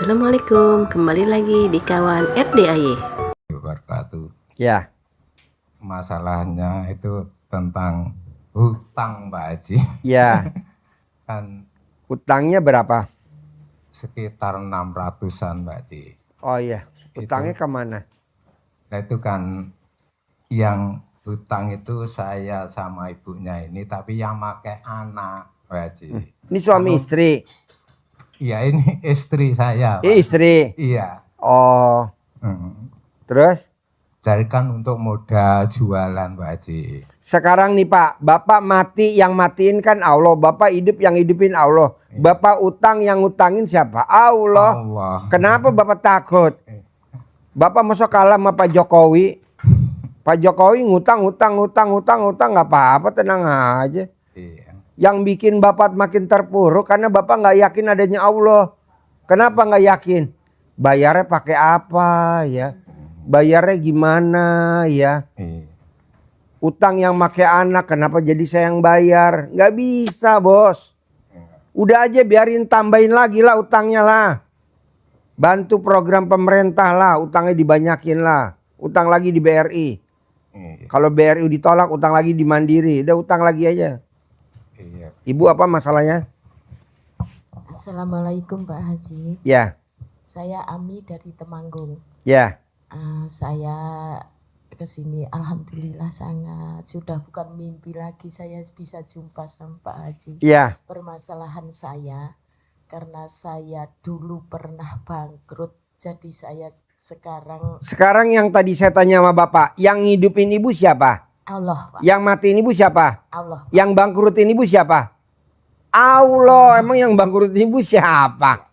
Assalamualaikum, kembali lagi di kawan RDAY. Wabarakatuh. Ya, Masalahnya itu tentang hutang, Pak Haji. ya. Kan Utangnya berapa? sekitar 600-an, Pak Haji. Oh iya, utangnya kemana? Nah itu kan yang hutang itu saya sama ibunya ini, tapi yang pakai anak, Pak Haji. Ini suami istri? Iya, ini istri saya, Pak. Istri? Iya. Oh, terus? Carikan untuk modal jualan, Pak Haji. Sekarang nih Pak, Bapak mati, yang matiin kan Allah. Bapak hidup, yang hidupin Allah. Bapak utang, yang ngutangin siapa? Allah. Kenapa Bapak takut? Bapak masuk kalah sama Pak Jokowi. Pak Jokowi ngutang nggak apa-apa, tenang aja. Iya. Yang bikin Bapak makin terpuruk karena Bapak nggak yakin adanya Allah. Kenapa nggak yakin? Bayarnya pakai apa ya? Bayarnya gimana ya? Iya. Utang yang pakai anak, kenapa jadi saya yang bayar? Nggak bisa, bos. Udah aja biarin tambahin lagi lah utangnya lah. Bantu program pemerintah lah, utangnya dibanyakin lah. Utang lagi di BRI. Iya. Kalau BRI ditolak, utang lagi di Mandiri. Udah utang lagi aja. Iya. Ibu apa masalahnya? Assalamualaikum Pak Haji. Ya, Saya Ami dari Temanggung. ya. Saya kesini alhamdulillah sangat, sudah bukan mimpi lagi saya bisa jumpa sama Pak Haji. Ya. Permasalahan saya karena saya dulu pernah bangkrut, jadi saya sekarang Yang tadi saya tanya sama Bapak, yang ngidupin ibu siapa? Allah Pak. Yang matiin ibu siapa? Allah. Yang bangkrutin ibu siapa? Allah. Emang yang bangkrutin ibu siapa?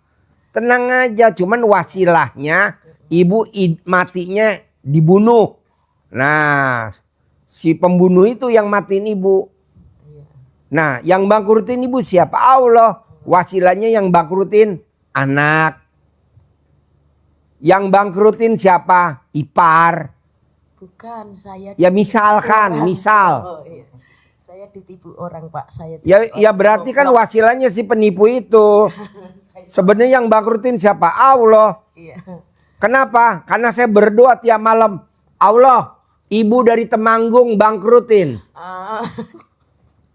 Tenang aja, cuman wasilahnya ibu matinya dibunuh. Nah, si pembunuh itu yang matiin ibu. Nah, yang bangkrutin ibu siapa? Allah. Wasilahnya yang bangkrutin anak. Yang bangkrutin siapa? Ipar. Bukan, saya Ya misalkan, misal. Oh, iya. Saya ditipu orang Pak. Ya berarti kan wasilahnya si penipu itu. Sebenarnya yang bangkrutin siapa? Allah. Iya. Kenapa? Karena saya berdoa tiap malam. Allah, ibu dari Temanggung bangkrutin.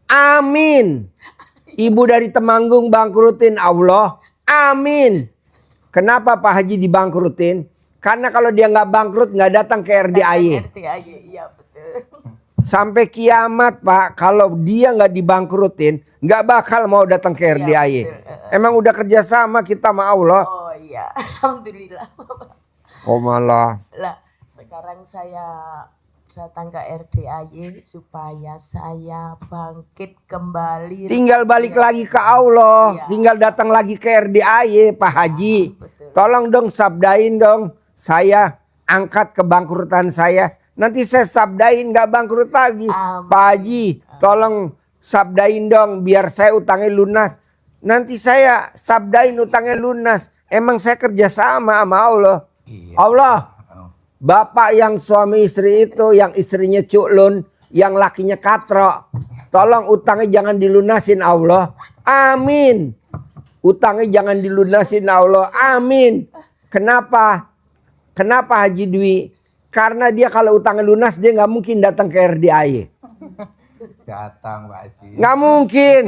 Amin. Ibu dari Temanggung bangkrutin Allah. Amin. Kenapa Pak Haji dibangkrutin? Karena kalau dia nggak bangkrut nggak datang ke RDAY. Iya betul. Sampai kiamat Pak, kalau dia nggak dibangkrutin nggak bakal mau datang ke RDAY. Emang udah kerjasama kita sama Allah. Oh iya, alhamdulillah. Oh malah. Lah, sekarang saya datang ke RDAY supaya saya bangkit kembali. Tinggal balik lagi ke Allah. Iya. Tinggal datang lagi ke RDAY Pak Haji. Betul. Tolong dong sabdain dong. Saya angkat kebangkrutan saya. Nanti saya sabdain gak bangkrut lagi. Amin. Pak Haji tolong sabdain dong biar saya utangnya lunas. Nanti saya sabdain utangnya lunas. Emang saya kerjasama sama Allah. Iya. Allah. Bapak yang suami istri itu, yang istrinya cuklun, yang lakinya katro. Tolong utangnya jangan dilunasin Allah. Amin. Utangnya jangan dilunasin Allah. Amin. Kenapa? Kenapa Haji Dwi? Karena dia kalau utangnya lunas dia nggak mungkin datang ke RDAY. Datang, Pak Haji. Nggak mungkin.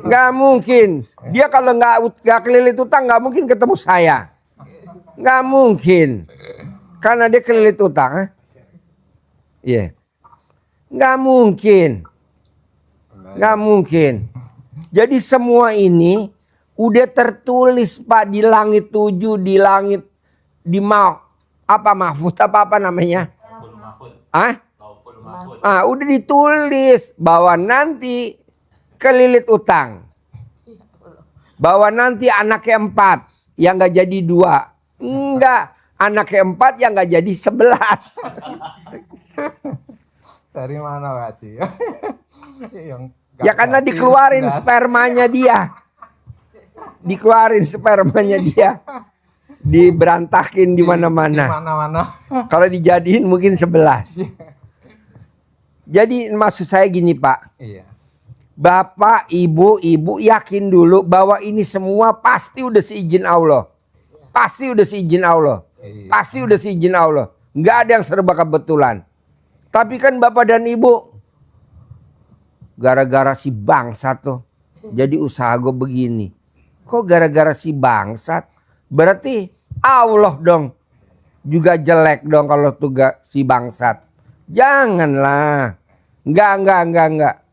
Nggak mungkin. Dia kalau nggak kelilit utang nggak mungkin ketemu saya. Nggak mungkin. Karena dia kelilit utang. Iya. Nggak mungkin. Nggak mungkin. Jadi semua ini udah tertulis Pak di langit 7, di langit di mahfud apa namanya? Udah ditulis bahwa nanti kelilit utang. Bahwa nanti anaknya 4 yang nggak jadi 2. Enggak, anaknya 4 yang nggak jadi 11. Dari mana, Pak Haji? Ya karena dikeluarin spermanya dia. Dikeluarin spermanya dia. Diberantakin di mana-mana. Kalau dijadiin mungkin 11. Jadi maksud saya gini Pak. Iya. Bapak, ibu yakin dulu bahwa ini semua pasti udah seizin Allah. Pasti udah seizin Allah. Iya. Pasti udah seizin Allah. Nggak ada yang serba kebetulan. Tapi kan bapak dan ibu, gara-gara si bangsat tuh, jadi usaha gue begini. Kok gara-gara si bangsat? Berarti Allah dong. Juga jelek dong kalau tuh si bangsat. Janganlah. Enggak.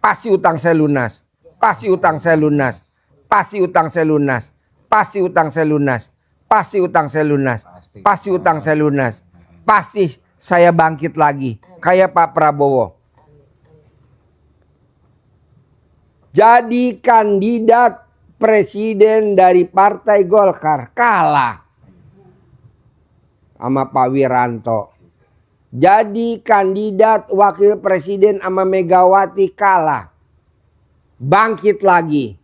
Pasti utang saya lunas. Pasti utang saya lunas. Pasti utang saya lunas. Pasti utang saya lunas. Pasti utang saya lunas. Pasti utang saya lunas. Pasti saya bangkit lagi. Kayak Pak Prabowo. Jadi kandidat presiden dari Partai Golkar kalah sama Pak Wiranto. Jadi kandidat wakil presiden sama Megawati kalah. Bangkit lagi.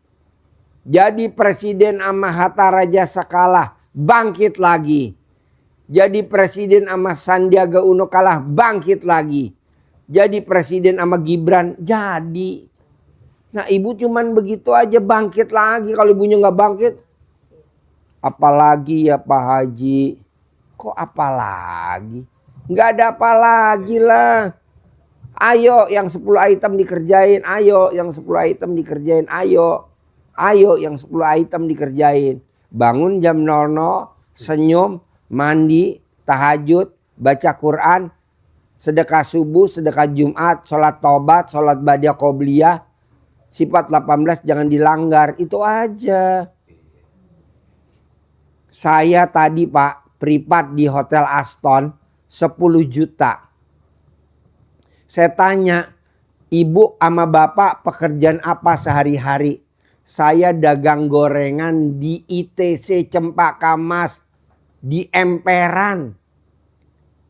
Jadi presiden sama Hatta Rajasa kalah. Bangkit lagi. Jadi presiden sama Sandiaga Uno kalah. Bangkit lagi. Jadi presiden sama Gibran jadi. Nah ibu cuman begitu aja bangkit lagi. Kalau ibunya nggak bangkit. Apalagi ya Pak Haji. Kok apalagi? Nggak ada apa lagi lah. Ayo yang 10 item dikerjain. Ayo yang 10 item dikerjain. Ayo yang 10 item dikerjain. Bangun jam 00. Senyum. Mandi. Tahajud. Baca Quran. Sedekah subuh. Sedekah Jumat. Sholat tobat. Sholat badiah qobliyah. Sifat 18 jangan dilanggar. Itu aja. Saya tadi Pak privat di Hotel Aston 10 juta. Saya tanya, ibu sama bapak pekerjaan apa sehari-hari? Saya dagang gorengan di ITC Cempaka Mas. Di emperan.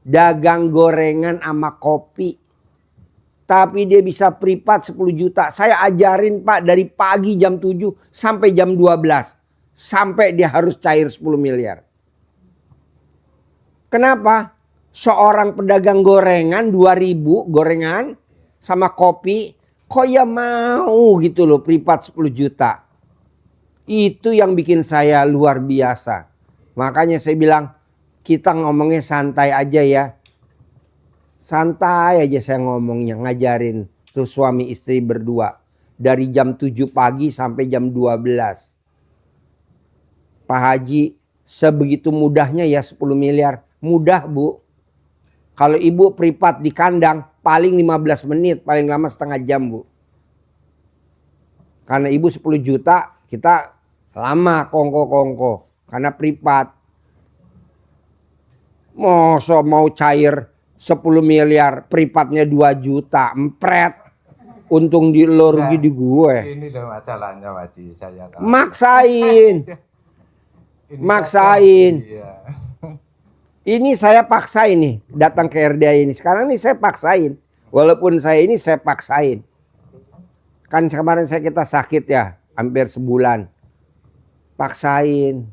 Dagang gorengan sama kopi. Tapi dia bisa privat 10 juta. Saya ajarin Pak dari pagi jam 7 sampai jam 12. Sampai dia harus cair 10 miliar. Kenapa? Seorang pedagang gorengan 2.000 gorengan sama kopi. Kok ya mau gitu loh privat 10 juta. Itu yang bikin saya luar biasa. Makanya saya bilang kita ngomongnya santai aja ya. Santai aja saya ngomongnya ngajarin tuh suami istri berdua. Dari jam 7 pagi sampai jam 12. Pak Haji sebegitu mudahnya ya 10 miliar. Mudah Bu. Kalau ibu privat di kandang paling 15 menit. Paling lama setengah jam Bu. Karena ibu 10 juta kita lama kongko-kongko. Karena privat. Masa mau cair 10 miliar privatnya 2 juta. Empret. Untung di lo rugi di gue. Ini loh masalahnya Pak Haji. Saya tahu. Maksain. Ini Maksain. Iya. Ini saya paksain nih datang ke RDA ini. Sekarang nih saya paksain. Walaupun saya ini saya paksain. Kan kemarin kita sakit ya. Hampir sebulan. Paksain.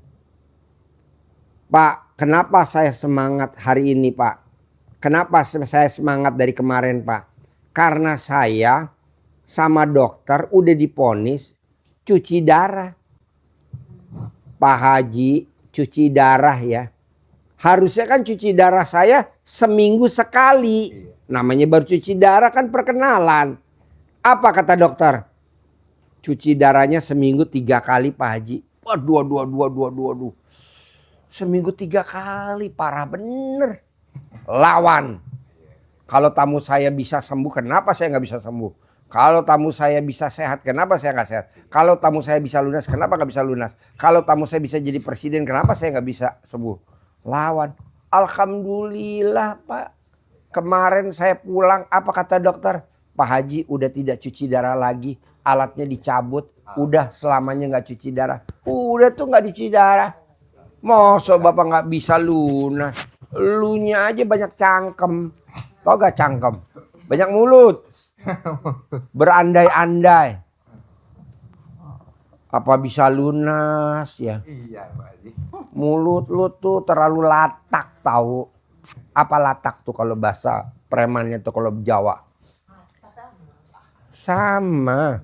Pak, kenapa saya semangat hari ini Pak? Kenapa saya semangat dari kemarin Pak? Karena saya sama dokter udah diponis cuci darah. Pak Haji cuci darah ya. Harusnya kan cuci darah saya seminggu sekali. Namanya baru cuci darah kan perkenalan. Apa kata dokter? Cuci darahnya seminggu 3 kali Pak Haji. Waduh. Seminggu 3 kali parah bener. Lawan. Kalau tamu saya bisa sembuh kenapa saya nggak bisa sembuh? Kalau tamu saya bisa sehat kenapa saya nggak sehat? Kalau tamu saya bisa lunas kenapa nggak bisa lunas? Kalau tamu saya bisa jadi presiden kenapa saya nggak bisa sembuh? Lawan. Alhamdulillah Pak. Kemarin saya pulang apa kata dokter? Pak Haji udah tidak cuci darah lagi. Alatnya dicabut. Udah selamanya nggak cuci darah. Udah tuh nggak cuci darah. Masa bapak nggak bisa lunas? Lunya aja banyak cangkem. Tau gak cangkem? Banyak mulut. Berandai-andai. Apa bisa lunas ya? Iya Pak Haji. Mulut lu tuh terlalu latak tahu. Apa latak tuh kalau bahasa premannya tuh kalau Jawa? Sama.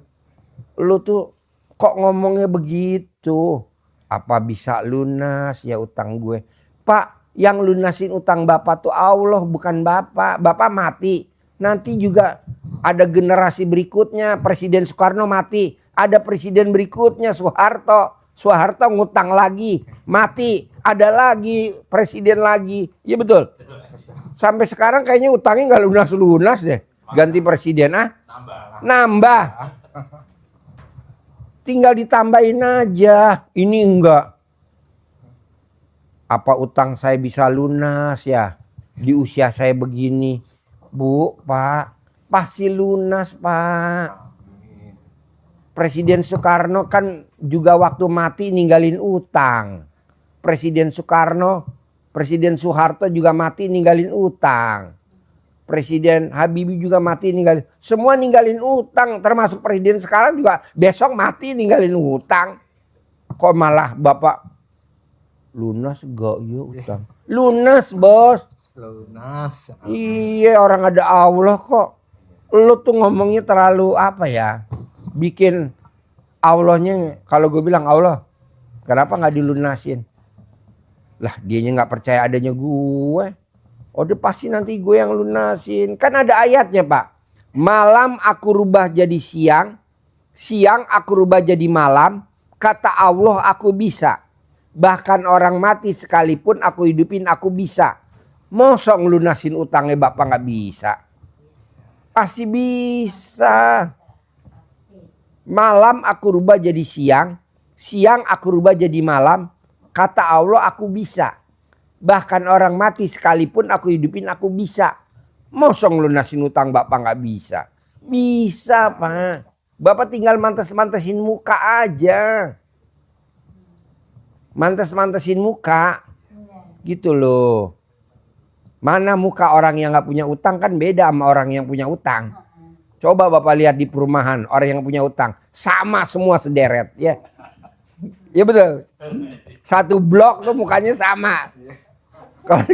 Lu tuh kok ngomongnya begitu? Apa bisa lunas ya utang gue? Pak, yang lunasin utang Bapak tuh Allah, bukan Bapak. Bapak mati. Nanti juga ada generasi berikutnya. Presiden Soekarno mati. Ada presiden berikutnya Soeharto. Soeharto ngutang lagi. Mati. Ada lagi presiden lagi. Iya betul. Sampai sekarang kayaknya utangnya nggak lunas-lunas deh. Ganti presiden nambah. Tinggal ditambahin aja. Ini enggak. Apa utang saya bisa lunas ya? Di usia saya begini. Bu, Pak. Pasti lunas, Pak. Presiden Soekarno kan juga waktu mati ninggalin utang. Presiden Soekarno, Presiden Soeharto juga mati ninggalin utang. Presiden Habibie juga mati ninggalin. Semua ninggalin utang. Termasuk presiden sekarang juga besok mati ninggalin utang. Kok malah Bapak lunas gak ya utang? Lunas bos. Lunas. Iya orang ada Allah kok. Lu tuh ngomongnya terlalu apa ya? Bikin Allahnya, kalau gue bilang Allah, kenapa gak dilunasin? Lah dianya gak percaya adanya gue. Oh udah pasti nanti gue yang lunasin. Kan ada ayatnya Pak. Malam aku rubah jadi siang. Siang aku rubah jadi malam. Kata Allah aku bisa. Bahkan orang mati sekalipun aku hidupin aku bisa. Masa ngelunasin utangnya Bapak gak bisa? Pasti bisa. Malam aku rubah jadi siang. Siang aku rubah jadi malam. Kata Allah aku bisa. Bahkan orang mati sekalipun aku hidupin aku bisa. Masa ngelunasin utang Bapak gak bisa? Bisa Pak. Bapak tinggal mantes-mantesin muka aja. Mantes-mantesin muka. Gitu loh. Mana muka orang yang gak punya utang kan beda sama orang yang punya utang. Coba Bapak lihat di perumahan orang yang punya utang. Sama semua sederet ya. Ya betul. Satu blok tuh mukanya sama. Kalau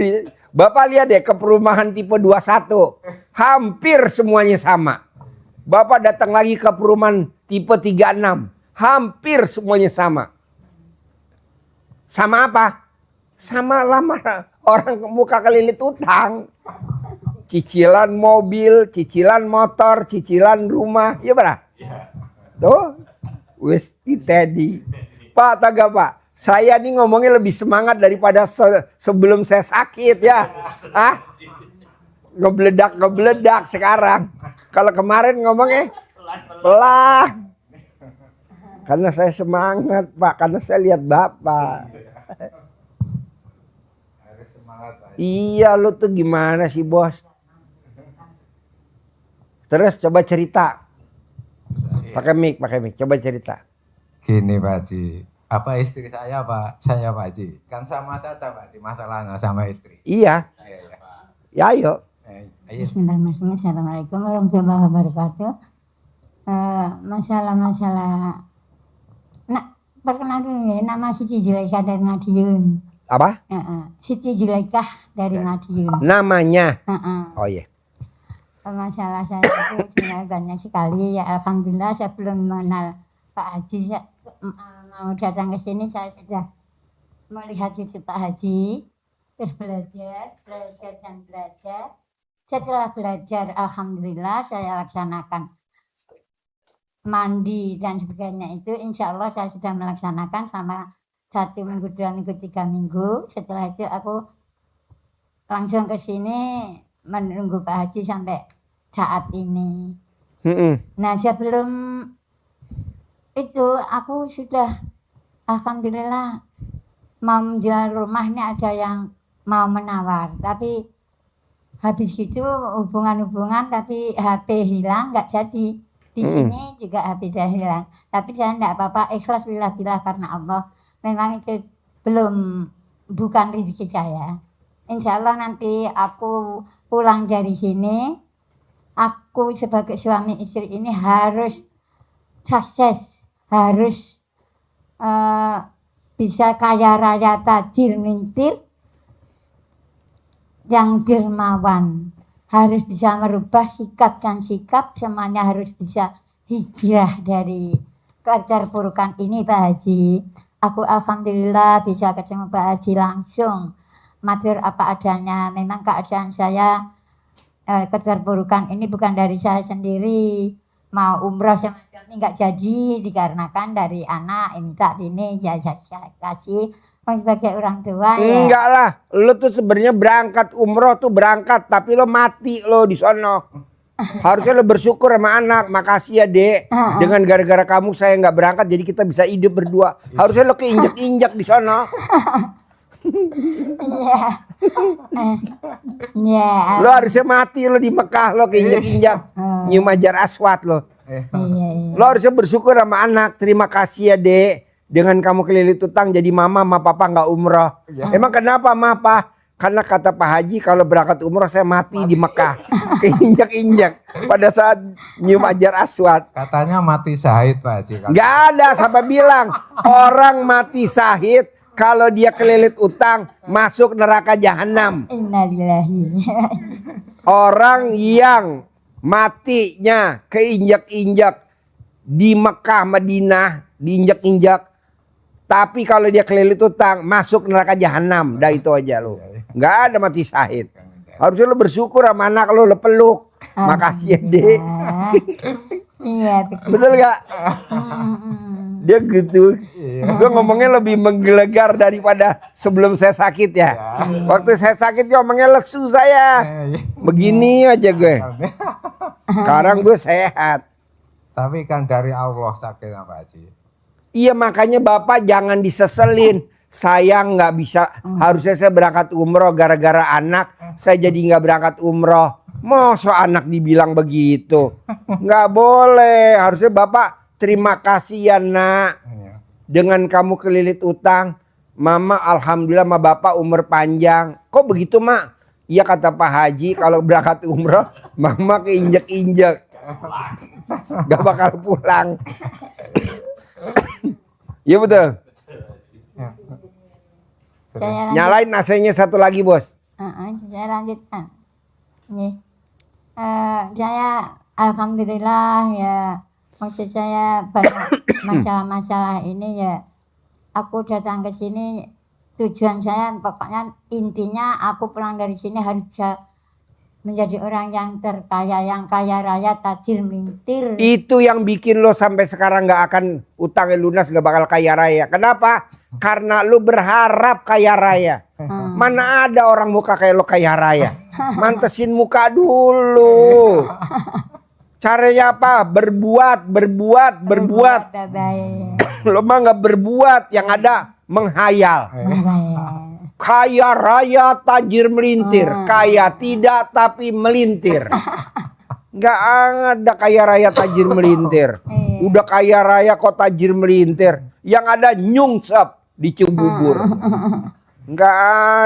Bapak lihat deh ke perumahan tipe 21. Hampir semuanya sama. Bapak datang lagi ke perumahan tipe 36. Hampir semuanya sama. Sama apa? Sama lama orang muka kelilit utang. Cicilan mobil, cicilan motor, cicilan rumah. Iya benar? Tuh. Wis tadi. Pak taga Pak. Saya nih ngomongnya lebih semangat daripada sebelum saya sakit ya. Ngebledak sekarang. Kalau kemarin ngomongnya pelan. Karena saya semangat Pak. Karena saya lihat Bapak. Iya lu tuh gimana sih bos? Terus coba cerita. Pakai mic. Coba cerita. Gini Pak Haji. Apa istri saya Pak? Saya Pak Haji. Kan sama saja Pak Haji masalahnya sama istri. Iya. Ya ayo. Bismillahirrahmanirrahim. Assalamualaikum warahmatullahi wabarakatuh. Masalah-masalah. Nak perkenal dulu ya. Nama Siti Zulaikha dari Madiun. Apa? Siti Zulaikha dari Madiun. Namanya. Oh iya. Masalah saya itu sebenarnya banyak sekali ya. Alhamdulillah saya belum mengenal Pak Haji. Mau datang ke sini saya sudah melihat cucu Pak Haji. Terus belajar. Setelah belajar, alhamdulillah saya laksanakan mandi dan sebagainya itu. Insya Allah saya sudah melaksanakan sama 1 minggu, 2 minggu, 3 minggu. Setelah itu aku langsung ke sini menunggu Pak Haji sampai saat ini. Nah sebelum itu aku sudah alhamdulillah mau menjual rumah. Ini ada yang mau menawar, tapi habis itu hubungan tapi HP hilang, nggak jadi. Di sini juga HP saya hilang, tapi saya enggak apa-apa, ikhlas billah karena Allah. Memang itu bukan rezeki saya. Insya Allah nanti aku pulang dari sini, aku sebagai suami istri ini harus sukses, harus bisa kaya raya tajir mintir yang dermawan. harus bisa merubah sikap dan sikap, semuanya harus bisa hijrah dari keterpurukan ini Pak Haji. Aku alhamdulillah bisa ketemu Pak Haji langsung, matur apa adanya. Memang keadaan saya keterpurukan ini bukan dari saya sendiri. Mau umroh semacam ini nggak jadi dikarenakan dari anak ini tak ini ya saya kasih sebagai orang tua ya. Enggak lah, lo tuh sebenarnya berangkat umroh tuh berangkat, tapi lo mati lo di sono. Harusnya lo bersyukur sama anak, makasih ya dek. Dengan gara-gara kamu saya nggak berangkat, jadi kita bisa hidup berdua. Harusnya lo keinjak-injak di sono. Iya. Iya. Lo harusnya mati lo di Mekah, lo keinjak-injak. Nyium ajar aswad lo. Iya. Lo harusnya bersyukur sama anak. Terima kasih ya dek. Dengan kamu kelilit utang jadi mama sama papa nggak umroh. Emang kenapa ma pa? Karena kata Pak Haji kalau berangkat umroh saya mati di Mekah. Keinjak-injak pada saat nyium ajar aswad. Katanya mati syahid Pak Haji. Nggak ada, siapa bilang orang mati syahid kalau dia kelilit utang masuk neraka jahanam. Innalillahi. Orang yang matinya keinjak-injak di Mekah Madinah diinjak-injak, tapi kalau dia kelilit utang masuk neraka jahanam. Dah itu aja lo. Nggak ada mati syahid. Harusnya lo bersyukur sama anak lo peluk. Makasih ya dek. Iya betul. Betul gak? Dia gitu. Gue ngomongnya lebih menggelegar daripada sebelum saya sakit ya. Waktu saya sakit dia ngomongnya lesu saya. Begini aja gue. Sekarang gue sehat. Tapi kan dari Allah sakitnya Pak Haji. Iya makanya Bapak jangan diseselin. Saya nggak bisa, harusnya saya berangkat umroh gara-gara anak. Saya jadi nggak berangkat umroh. Masa anak dibilang begitu? Nggak boleh. Harusnya Bapak terima kasih ya nak. Dengan kamu kelilit utang. Mama alhamdulillah sama Bapak umur panjang. Kok begitu mak? Iya kata Pak Haji kalau berangkat umroh mama keinjek-injek. Gak bakal pulang. Iya betul. Nyalain AC-nya satu lagi bos. Saya lanjutkan. Nih, saya alhamdulillah ya. Maksud saya banyak masalah-masalah ini ya. Aku datang ke sini tujuan saya pokoknya intinya aku pulang dari sini harus menjadi orang yang terkaya, yang kaya raya, tajir melintir. Itu yang bikin lo sampai sekarang nggak akan utangnya lunas, nggak bakal kaya raya. Kenapa? Karena lo berharap kaya raya. Mana ada orang muka kayak lo kaya raya? Mantesin muka dulu. Caranya apa? Berbuat. Lo mah nggak berbuat, yang ada menghayal. Kaya raya tajir melintir. Kaya tidak tapi melintir. Nggak ada kaya raya tajir melintir. Udah kaya raya kok tajir melintir. Yang ada nyungsep di Cibubur. Nggak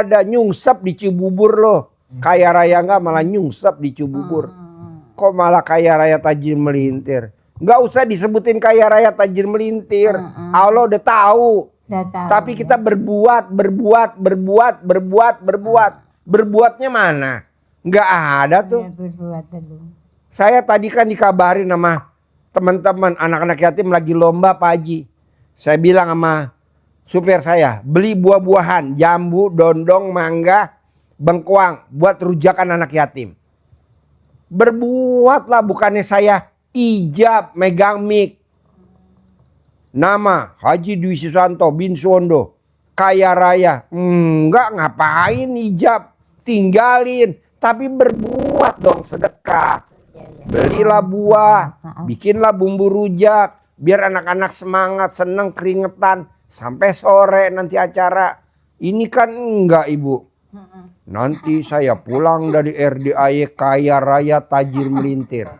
ada nyungsep di Cibubur lo. Kaya raya nggak, malah nyungsep di Cibubur. Kok malah kaya raya tajir melintir. Nggak usah disebutin kaya raya tajir melintir. Allah udah tahu. Tapi kita berbuat. Berbuatnya mana? Nggak ada tuh. Saya tadi kan dikabarin sama teman-teman anak-anak yatim lagi lomba Pak Haji. Saya bilang sama supir saya, beli buah-buahan, jambu, dondong, mangga, bengkoang buat rujakan anak yatim. Berbuatlah, bukannya saya ijab megang mic. Nama Haji Dwi Susanto bin Suwondo, kaya raya. Enggak, ngapain ijab, tinggalin. Tapi berbuat dong, sedekah. Belilah buah, bikinlah bumbu rujak. Biar anak-anak semangat, seneng, keringetan. Sampai sore nanti acara. Ini kan enggak ibu. Nanti saya pulang dari RDAY kaya raya tajir melintir.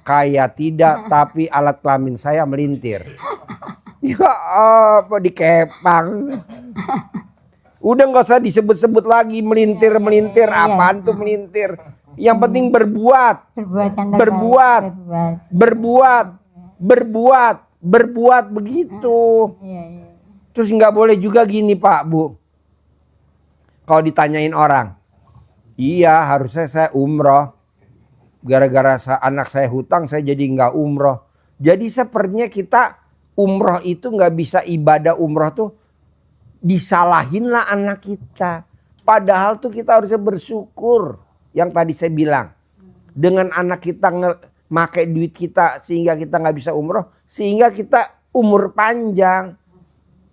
Kaya tidak tapi alat kelamin saya melintir. Ya apa dikepang. Udah nggak usah disebut-sebut lagi melintir. Apaan tuh melintir. Yang penting berbuat. Berbuat begitu. Terus nggak boleh juga gini Pak Bu. Kalau ditanyain orang. Iya harusnya saya umroh. gara-gara anak saya hutang saya jadi nggak umroh. Jadi sepertinya kita umroh itu nggak bisa ibadah umroh tuh disalahinlah anak kita. Padahal tuh kita harusnya bersyukur. Yang tadi saya bilang. Dengan anak kita make duit kita sehingga kita nggak bisa umroh. Sehingga kita umur panjang.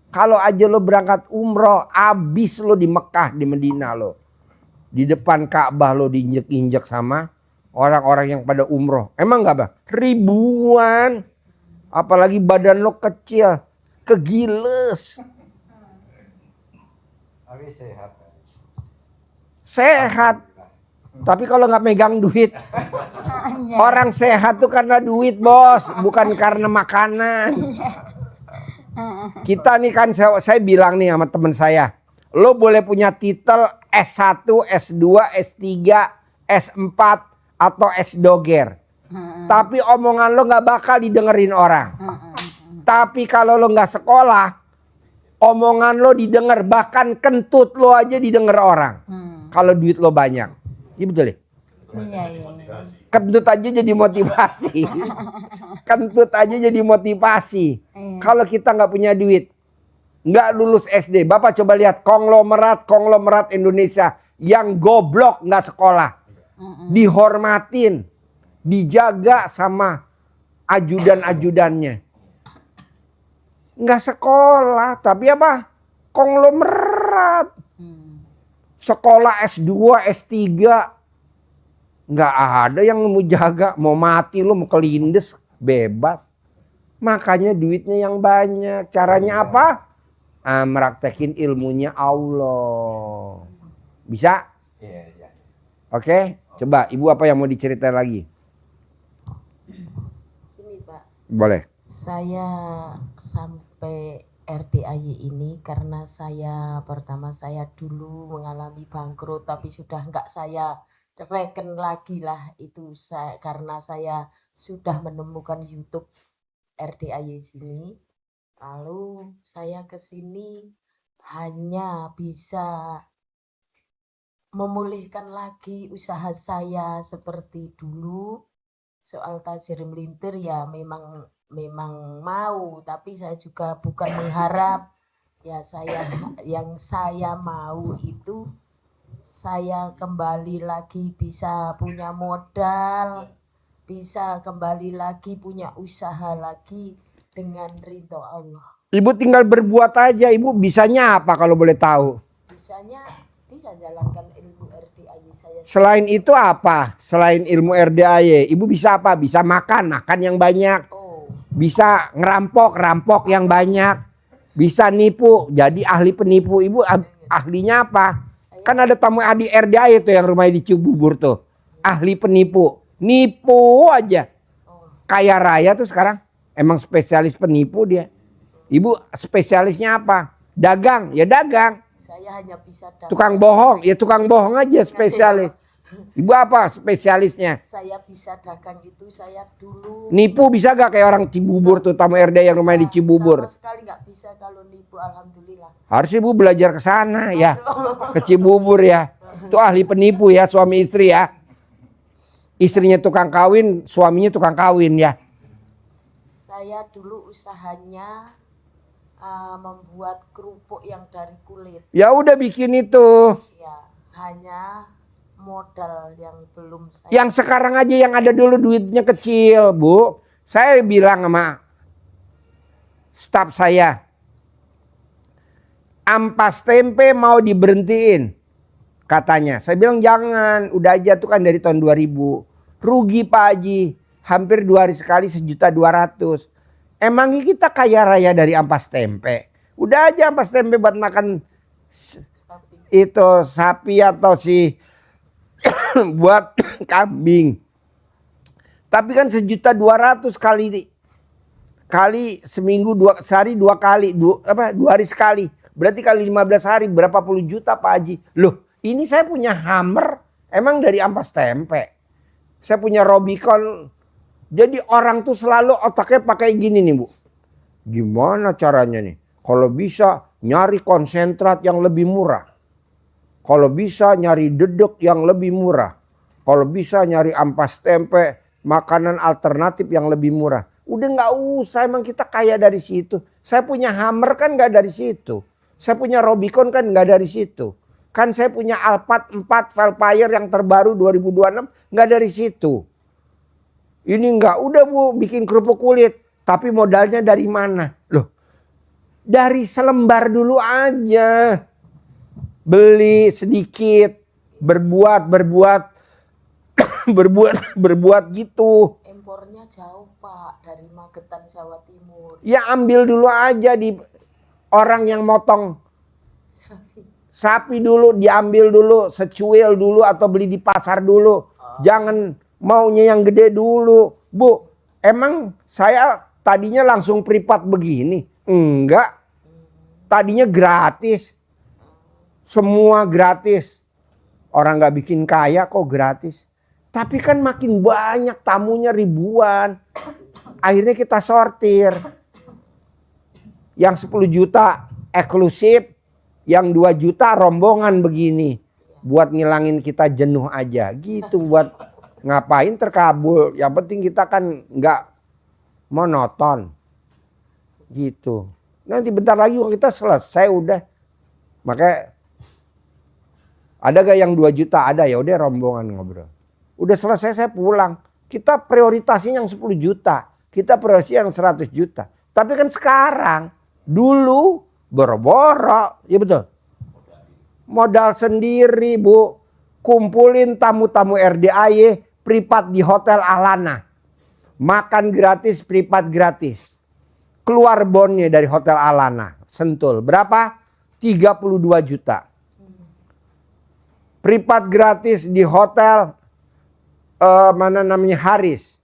Kalau aja lo berangkat umroh. Abis lo di Mekah, di Medina lo. Di depan Ka'bah lo diinjek-injek sama orang-orang yang pada umroh. Emang nggak bah? Ribuan. Apalagi badan lo kecil. Kegiles. Tapi sehat. Sehat. Tapi kalau nggak megang duit. Orang sehat tuh karena duit bos. Bukan karena makanan. Kita nih kan saya bilang nih sama teman saya. Lo boleh punya titel S1, S2, S3, S4 atau S-Doger. Tapi omongan lo nggak bakal didengerin orang. Tapi kalau lo nggak sekolah, omongan lo didengar, bahkan kentut lo aja didengar orang. Kalau duit lo banyak. Iya betul ya? Iya. Kentut aja jadi motivasi. Kentut aja jadi motivasi. Kalau kita nggak punya duit, nggak lulus SD. Bapak coba lihat konglomerat Indonesia yang goblok nggak sekolah. Dihormatin, dijaga sama ajudan-ajudannya. Nggak sekolah, tapi apa? Konglomerat. Sekolah S2, S3. Nggak ada yang mau jaga. Mau mati lo, mau kelindes, bebas. Makanya duitnya yang banyak. Caranya apa? Meraktekin ilmunya Allah. Bisa? Iya. Oke? Coba, Ibu apa yang mau diceritain lagi? Gini Pak, Boleh. saya sampai RDAY ini karena pertama saya dulu mengalami bangkrut, tapi sudah nggak saya reken lagi lah itu karena saya sudah menemukan YouTube RDAY sini. Lalu saya ke sini hanya bisa memulihkan lagi usaha saya seperti dulu. Soal tajir melintir ya memang mau, tapi saya juga bukan mengharap. Ya yang saya mau itu saya kembali lagi bisa punya modal, bisa kembali lagi punya usaha lagi dengan ridho Allah. Ibu tinggal berbuat aja. Ibu bisanya apa kalau boleh tahu? Bisanya bisa jalankan ilmu RDAY saya. Selain itu apa? Selain ilmu RDAY, Ibu bisa apa? Bisa makan yang banyak. Bisa ngerampok yang banyak. Bisa nipu, jadi ahli penipu. Ibu ahlinya apa? Kan ada tamu ahli RDAY tuh yang rumahnya di Cibubur tuh. Ahli penipu. Nipu aja. Kaya raya tuh sekarang. Emang spesialis penipu dia. Ibu spesialisnya apa? Dagang, ya dagang. Saya hanya bisa Tukang bohong, ya tukang bohong aja spesialis. Ibu apa spesialisnya? Saya bisa dagang itu saya dulu. Nipu bisa gak kayak orang Cibubur tuh, tamu RDAY yang rumahnya di Cibubur? Sama sekali nggak bisa kalau nipu, alhamdulillah. Harus Ibu belajar ke sana ya. Ke Cibubur ya. Itu ahli penipu ya, suami istri ya. Istrinya tukang kawin, suaminya tukang kawin ya. Saya dulu usahanya membuat kerupuk yang dari kulit. Ya udah bikin itu. Ya, hanya modal yang belum saya. Yang sekarang aja yang ada dulu duitnya kecil, Bu. Saya bilang sama staf saya, ampas tempe mau diberhentiin katanya. Saya bilang jangan, udah aja tuh kan dari tahun 2000. Rugi Pak Haji, hampir 2 hari sekali 1.200.000. Emangnya kita kaya raya dari ampas tempe? Udah aja ampas tempe buat makan itu sapi atau buat kambing. Tapi kan 1.200.000 kali seminggu sehari 2 kali, 2 hari sekali. Berarti kali 15 hari berapa puluh juta Pak Haji. Loh, ini saya punya Hammer emang dari ampas tempe. Saya punya Robicon. Jadi orang tuh selalu otaknya pakai gini nih Bu. Gimana caranya nih? Kalau bisa nyari konsentrat yang lebih murah. Kalau bisa nyari dedek yang lebih murah. Kalau bisa nyari ampas tempe, makanan alternatif yang lebih murah. Udah nggak usah, emang kita kaya dari situ. Saya punya Hummer kan nggak dari situ. Saya punya Rubicon kan nggak dari situ. Kan saya punya Alphard 4 Velfire yang terbaru 2026 nggak dari situ. Ini nggak, udah Bu bikin kerupuk kulit. Tapi modalnya dari mana? Loh, dari selembar dulu aja. Beli sedikit, berbuat gitu. Impornya jauh Pak dari Magetan Jawa Timur. Ya ambil dulu aja di orang yang motong sapi dulu, diambil dulu, secuil dulu atau beli di pasar dulu. Jangan maunya yang gede dulu. Bu, emang saya tadinya langsung privat begini? Enggak. Tadinya gratis. Semua gratis. Orang nggak bikin kaya kok gratis. Tapi kan makin banyak tamunya ribuan. Akhirnya kita sortir. Yang 10 juta eksklusif. Yang 2 juta rombongan begini. Buat ngilangin kita jenuh aja. Gitu buat ngapain terkabul. Yang penting kita kan nggak monoton. Gitu. Nanti bentar lagi kita selesai udah. Makanya ada gak yang 2 juta? Ada, ya udah rombongan ngobrol. Udah selesai saya pulang. Kita prioritasnya yang 10 juta. Kita prioritasnya yang 100 juta. Tapi kan sekarang, dulu boro-boro. Ya betul. Modal sendiri Bu. Kumpulin tamu-tamu RDAY privat di Hotel Alana. Makan gratis, privat gratis. Keluar bonnya dari Hotel Alana. Sentul. Berapa? 32 juta. Privat gratis di hotel Haris.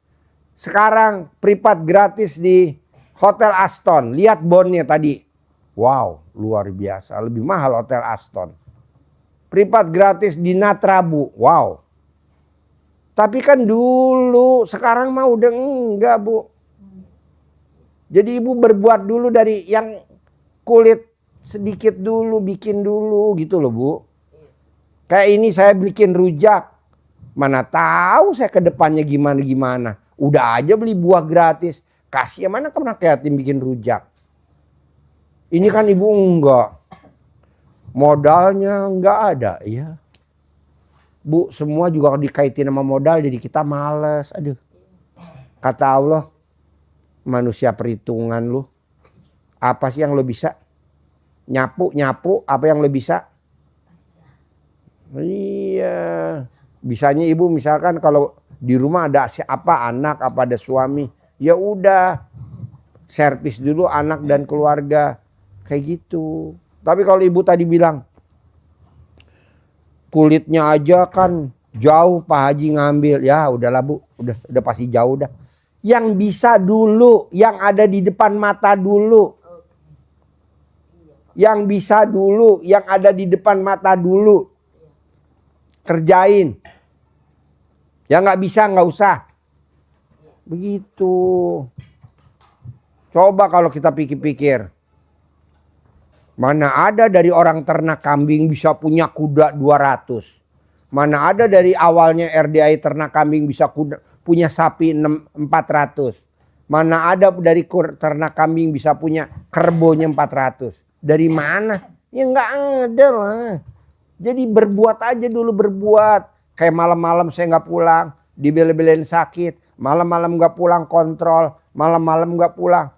Sekarang privat gratis di Hotel Aston. Lihat bonnya tadi. Wow, luar biasa. Lebih mahal Hotel Aston. Privat gratis di Natrabu. Wow. Tapi kan dulu, sekarang mah udah enggak Bu. Jadi ibu berbuat dulu dari yang kulit sedikit dulu, bikin dulu gitu loh Bu. Kayak ini saya bikin rujak. Mana tahu saya ke depannya gimana. Udah aja beli buah gratis. Kasih mana pernah ke yatim bikin rujak. Ini kan ibu enggak. Modalnya enggak ada. Ya. Bu, semua juga dikaitin sama modal jadi kita males. Aduh. Kata Allah, manusia perhitungan lu. Apa sih yang lo bisa? Nyapu, apa yang lo bisa? Iya. Bisanya ibu misalkan kalau di rumah ada apa anak, apa ada suami. Ya udah. Servis dulu anak dan keluarga. Kayak gitu. Tapi kalau ibu tadi bilang. Kulitnya aja kan jauh Pak Haji ngambil. Ya udahlah Bu. Udah pasti jauh dah. Yang bisa dulu. Yang ada di depan mata dulu. Yang bisa dulu. Yang ada di depan mata dulu. Kerjain. Ya nggak bisa nggak usah. Begitu. Coba kalau kita pikir-pikir. Mana ada dari orang ternak kambing bisa punya kuda 200. Mana ada dari awalnya RDAY ternak kambing bisa punya sapi 400. Mana ada dari ternak kambing bisa punya kerbonya 400. Dari mana? Ya nggak ada lah. Jadi berbuat aja dulu berbuat. Kayak malam-malam saya nggak pulang. Dibeli-beliin sakit. Malam-malam nggak pulang kontrol. Malam-malam nggak pulang.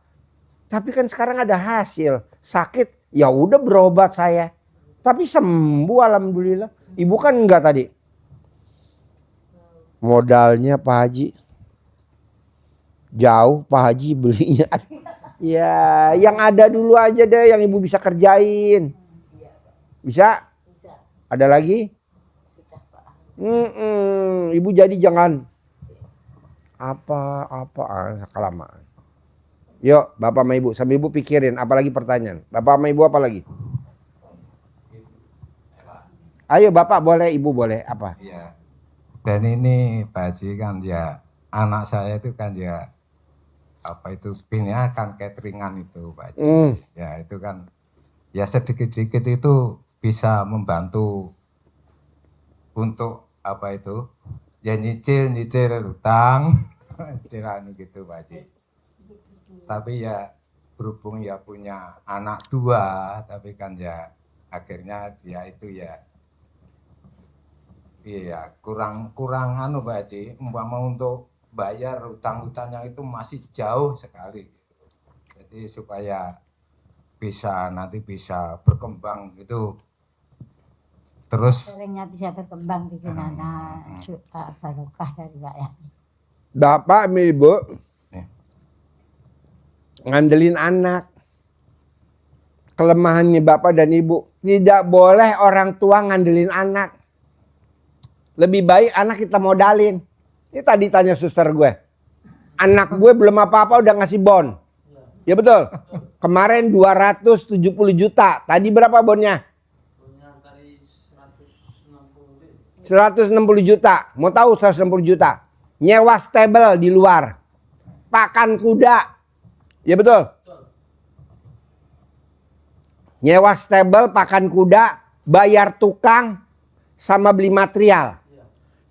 Tapi kan sekarang ada hasil. Sakit ya udah berobat saya. Tapi sembuh alhamdulillah. Ibu kan enggak tadi. Modalnya Pak Haji. Jauh Pak Haji belinya. Ya yang ada dulu aja deh yang ibu bisa kerjain. Bisa? Ada lagi? Sudah Pak. Ibu jadi jangan kelamaan. Yuk Bapak sama Ibu, sambil Ibu pikirin apalagi pertanyaan. Bapak sama Ibu apa lagi? Ayo Bapak boleh, Ibu boleh apa? Iya. Dan ini Pak Haji kan ya anak saya itu kan ya apa itu kan cateringan itu Pak Haji. Ya itu kan ya sedikit-sedikit itu bisa membantu untuk apa itu ya nyicil utang, nyicil gitu Pak Haji. Tapi ya berhubung ya punya anak 2, tapi kan ya akhirnya dia itu ya iya kurang anu Pak Haji, umpama untuk bayar utang-utangnya itu masih jauh sekali. Jadi supaya nanti bisa berkembang gitu. Terus Seringnya bisa berkembang bikin anak barokah dari rakyat. Bapak sama Ibu Ya. ngandelin anak. Kelemahannya Bapak dan Ibu, tidak boleh orang tua ngandelin anak. Lebih baik anak kita modalin. Ini tadi tanya suster gue. Anak gue belum apa-apa udah ngasih bon. Ya betul. Kemarin 270 juta. Tadi berapa bonnya? 160 juta. Mau tahu 160 juta? Nyewa stable di luar. Pakan kuda. Ya betul. Nyewa stable, pakan kuda, bayar tukang, sama beli material.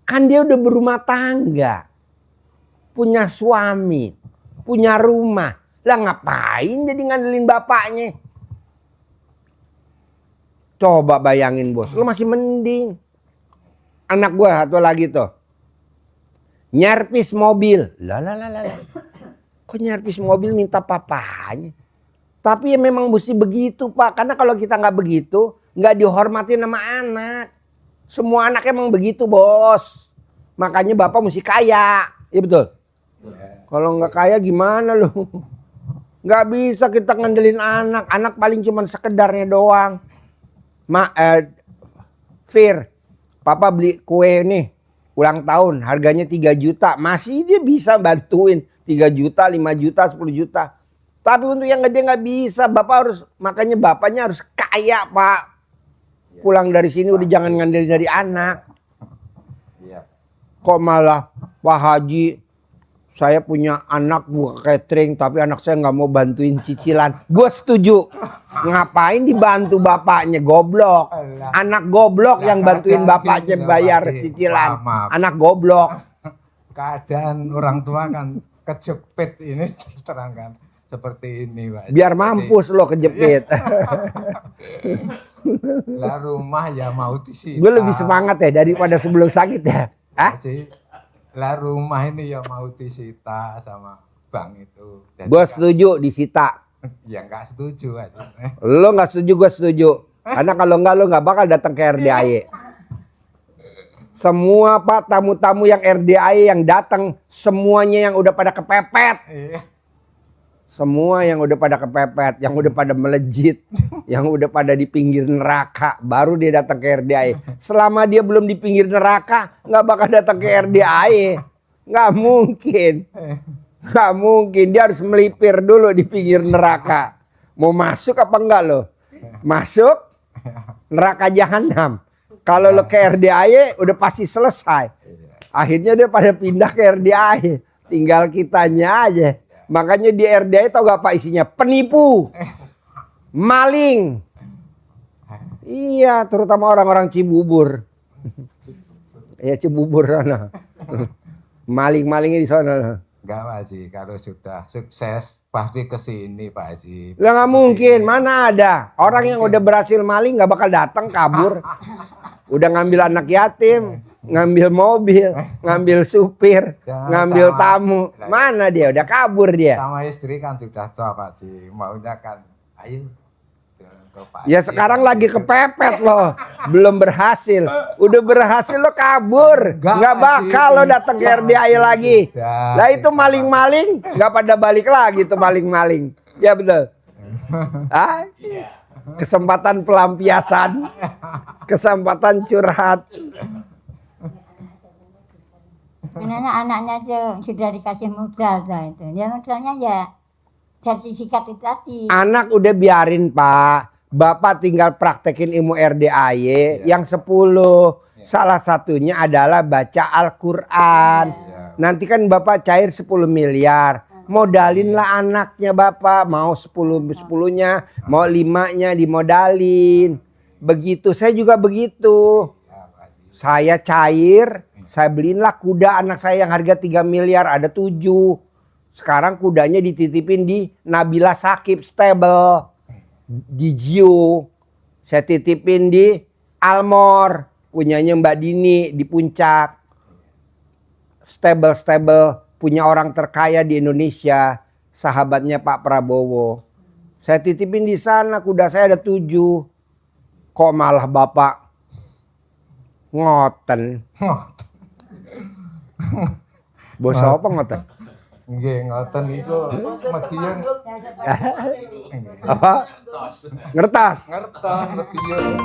Kan dia udah berumah tangga. Punya suami. Punya rumah. Lah ngapain jadi ngandelin bapaknya? Coba bayangin bos. Lu masih mending. Anak gue satu lagi tuh. Nyerpis mobil. Lah. Kok nyerpis mobil minta papanya? Tapi ya memang mesti begitu Pak. Karena kalau kita nggak begitu, nggak dihormatin sama anak. Semua anak emang begitu bos. Makanya Bapak mesti kaya. Iya betul? Kalau nggak kaya gimana lu? Nggak bisa kita ngandelin anak. Anak paling cuma sekedarnya doang. Fir, Papa beli kue nih. Ulang tahun harganya 3 juta. Masih dia bisa bantuin. 3 juta, 5 juta, 10 juta. Tapi untuk yang gede nggak bisa. Makanya bapaknya harus kaya Pak. Pulang dari sini udah jangan ngandelin dari anak. iya. Kok malah Pak Haji, saya punya anak buka catering tapi anak saya nggak mau bantuin cicilan. Gue setuju. Ngapain dibantu bapaknya, goblok. Anak goblok yang bantuin bapaknya bayar cicilan. Anak goblok. Keadaan orang tua kan kejepit ini terangkan seperti ini Pak. Biar mampus lo kejepit. Lah rumah ya mau disita. Gue lebih semangat ya daripada sebelum sakit ya. Hah? Lah rumah ini ya mau disita sama bank itu. Gue setuju disita. Ya nggak setuju aja. Lo nggak setuju, gue setuju. Karena kalau nggak lo nggak bakal datang ke RDAY. Semua Pak tamu-tamu yang RDAY yang datang semuanya yang udah pada kepepet. Semua yang udah pada kepepet, yang udah pada melejit, yang udah pada di pinggir neraka, baru dia datang ke RDAY. Selama dia belum di pinggir neraka, nggak bakal datang ke RDAY. Nggak mungkin. Nggak mungkin, dia harus melipir dulu di pinggir neraka. Mau masuk apa enggak lo? Masuk neraka jahanam. Kalau lo ke RDAY udah pasti selesai. Akhirnya dia pada pindah ke RDAY. Tinggal kitanya aja. Makanya di RDAY tau gak apa isinya? Penipu. Maling. Iya, terutama orang-orang Cibubur. Ya Cibubur sana. Maling-malingnya di sana. Enggak Pak Haji, kalau sudah sukses pasti ke sini Pak Haji. Lah nggak mungkin, mana ada orang yang udah berhasil maling nggak bakal datang kabur. Udah ngambil anak yatim, ngambil mobil, ngambil supir, ngambil tamu. Mana dia? Udah kabur dia. Sama istri kan sudah tua Pak Haji, maunya kan ayo. Ya sekarang lagi kepepet loh, belum berhasil. Udah berhasil lo kabur, nggak bakal lo datang ke RDAY lagi. Lah itu maling-maling nggak pada balik lagi tuh maling-maling. Ya betul. Ah, kesempatan pelampiasan, kesempatan curhat. Sebenarnya anaknya tuh sudah dikasih modal itu. Ya modalnya ya sertifikat itu tadi. Anak udah biarin Pak. Bapak tinggal praktekin ilmu RDAY yang 10. Salah satunya adalah baca Al-Quran. Nanti kan Bapak cair 10 miliar. Modalinlah anaknya Bapak. Mau 10-10-nya, mau 5-nya dimodalin. Begitu, saya juga begitu. Saya cair Saya beliinlah kuda anak saya yang harga 3 miliar, ada 7. Sekarang kudanya dititipin di Nabila Shakib stable di Gio. Saya titipin di Almor, punyanya Mbak Dini di Puncak. Stable punya orang terkaya di Indonesia, sahabatnya Pak Prabowo. Saya titipin di sana, kuda saya ada 7. Kok malah Bapak ngoten? Bos apa ngoten? Nggih, ngoten niku median Apa? Ngertas. ngertos median.